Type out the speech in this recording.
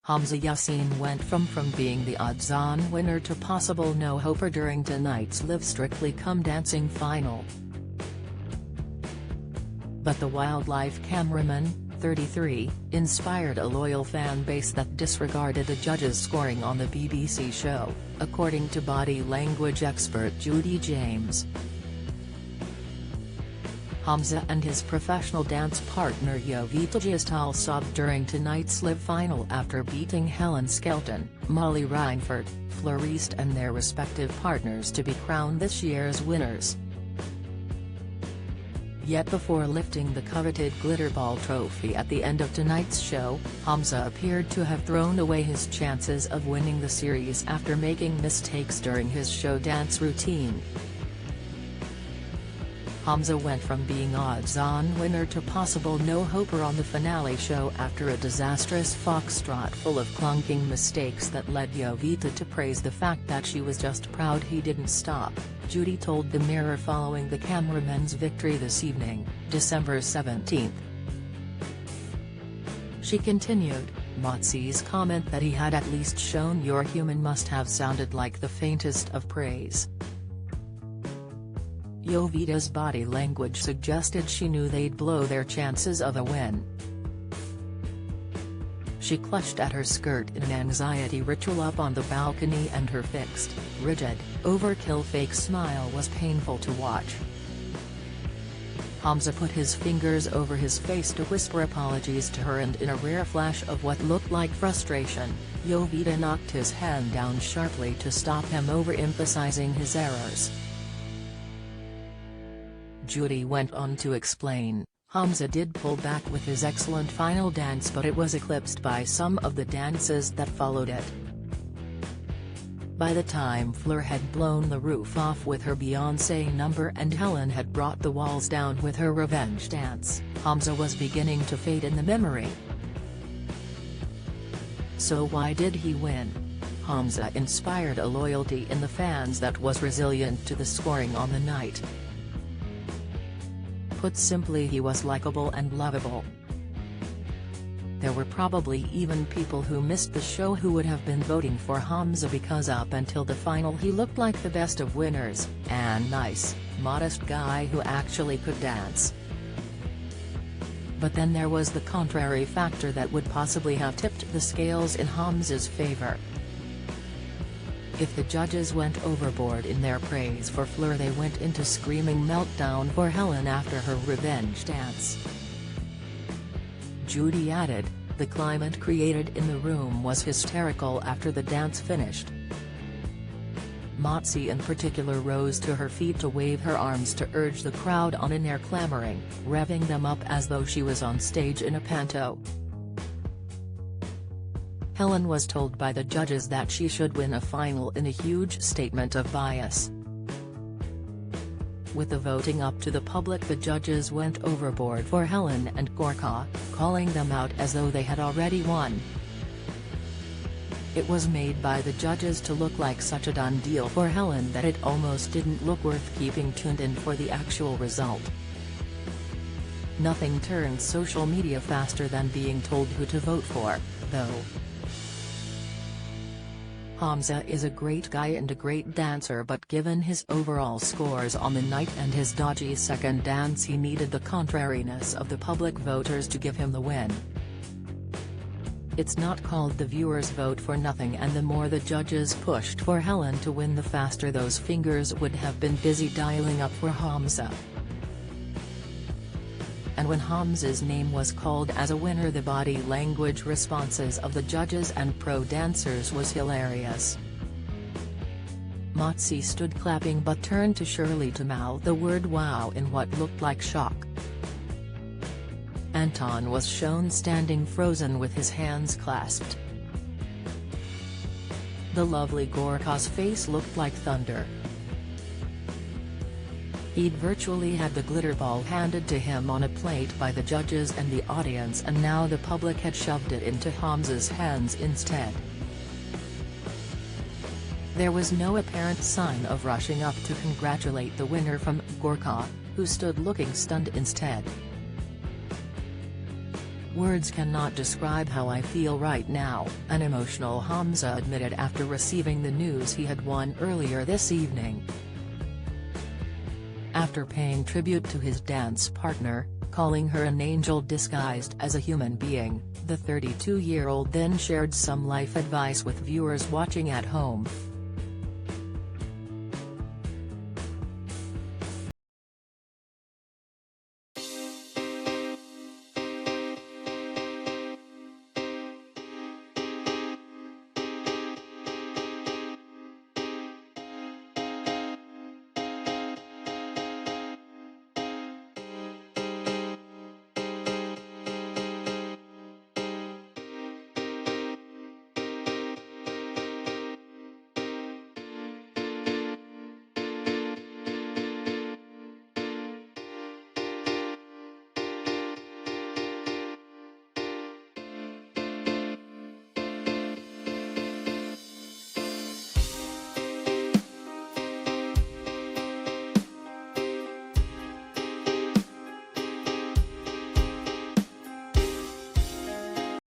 Hamza Yassin went from being the odds-on winner to possible no-hoper during tonight's Live Strictly Come Dancing final. But the wildlife cameraman, 33, inspired a loyal fan base that disregarded the judges' scoring on the BBC show, according to body language expert Judy James. Hamza and his professional dance partner Jovita Gistal sobbed during tonight's Live final after beating Helen Skelton, Molly Reinford, Floriste and their respective partners to be crowned this year's winners. Yet before lifting the coveted Glitterball trophy at the end of tonight's show, Hamza appeared to have thrown away his chances of winning the series after making mistakes during his show dance routine. Hamza went from being odds-on winner to possible no-hoper on the finale show after a disastrous foxtrot full of clunking mistakes that led Jovita to praise the fact that she was just proud he didn't stop, Judy told the Mirror following the cameraman's victory this evening, December 17. She continued, "Motsi's comment that he had at least shown you're human must have sounded like the faintest of praise." Jovita's body language suggested she knew they'd blow their chances of a win. She clutched at her skirt in an anxiety ritual up on the balcony and her fixed, rigid, overkill fake smile was painful to watch. Hamza put his fingers over his face to whisper apologies to her, and in a rare flash of what looked like frustration, Jovita knocked his hand down sharply to stop him overemphasizing his errors. Judy went on to explain, Hamza did pull back with his excellent final dance, but it was eclipsed by some of the dances that followed it. By the time Fleur had blown the roof off with her Beyoncé number and Helen had brought the walls down with her revenge dance, Hamza was beginning to fade in the memory. So why did he win? Hamza inspired a loyalty in the fans that was resilient to the scoring on the night. Put simply, he was likable and lovable. There were probably even people who missed the show who would have been voting for Hamza because up until the final he looked like the best of winners, and nice, modest guy who actually could dance. But then there was the contrary factor that would possibly have tipped the scales in Hamza's favor. If the judges went overboard in their praise for Fleur, they went into screaming meltdown for Helen after her revenge dance. Judy added, the climate created in the room was hysterical after the dance finished. Motsi in particular rose to her feet to wave her arms to urge the crowd on in air, clamoring, revving them up as though she was on stage in a panto. Helen was told by the judges that she should win a final in a huge statement of bias. With the voting up to the public, the judges went overboard for Helen and Gorka, calling them out as though they had already won. It was made by the judges to look like such a done deal for Helen that it almost didn't look worth keeping tuned in for the actual result. Nothing turned social media faster than being told who to vote for, though. Hamza is a great guy and a great dancer, but given his overall scores on the night and his dodgy second dance, he needed the contrariness of the public voters to give him the win. It's not called the viewers' vote for nothing, and the more the judges pushed for Helen to win, the faster those fingers would have been busy dialing up for Hamza. And when Hamza's name was called as a winner, the body language responses of the judges and pro dancers was hilarious. Motsi stood clapping but turned to Shirley to mouth the word wow in what looked like shock. Anton was shown standing frozen with his hands clasped. The lovely Gorka's face looked like thunder. He'd virtually had the glitter ball handed to him on a plate by the judges and the audience, and now the public had shoved it into Hamza's hands instead. There was no apparent sign of rushing up to congratulate the winner from Gorka, who stood looking stunned instead. "Words cannot describe how I feel right now," an emotional Hamza admitted after receiving the news he had won earlier this evening. After paying tribute to his dance partner, calling her an angel disguised as a human being, the 32-year-old then shared some life advice with viewers watching at home.